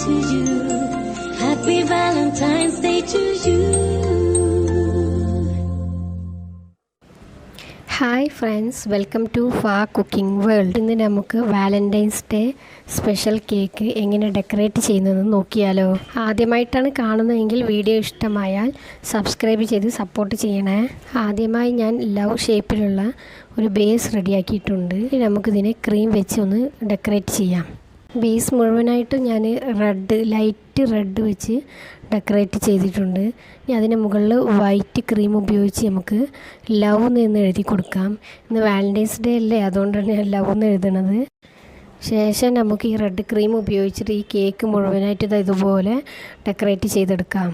to you. Happy Valentine's Day to you. Hi friends, welcome to ഫാ cooking world. ഇന്ന് നമുക്ക് Valentine's Day special cake എങ്ങനെ decorate ചെയ്യുന്നതെന്ന് നോക്കിയാലോ. ആദ്യമായിട്ടാണ് കാണുന്നതെങ്കിൽ വീഡിയോ ഇഷ്ടമായാൽ സബ്സ്ക്രൈബ് ചെയ്ത് സപ്പോർട്ട് ചെയ്യണേ. ആദ്യമായി ഞാൻ ലവ് ഷേപ്പിലുള്ള ഒരു ബേസ് റെഡിയാക്കിയിട്ടുണ്ട്. നമുക്കിതിനെ ക്രീം വെച്ച് ഒന്ന് ഡെക്കറേറ്റ് ചെയ്യാം. ബേസ് മുഴുവനായിട്ട് ഞാൻ ലൈറ്റ് റെഡ് വെച്ച് ഡെക്കറേറ്റ് ചെയ്തിട്ടുണ്ട്. ഇനി അതിന് മുകളിൽ വൈറ്റ് ക്രീം ഉപയോഗിച്ച് നമുക്ക് ലവ് എന്ന് എഴുതി കൊടുക്കാം. ഇന്ന് വാലൻറ്റൈൻസ് ഡേ അല്ലേ, അതുകൊണ്ടാണ് ഞാൻ ലവ് എന്ന് എഴുതണത്. ശേഷം നമുക്ക് ഈ റെഡ് ക്രീം ഉപയോഗിച്ചിട്ട് ഈ കേക്ക് മുഴുവനായിട്ട് ഇതുപോലെ ഡെക്കറേറ്റ് ചെയ്തെടുക്കാം.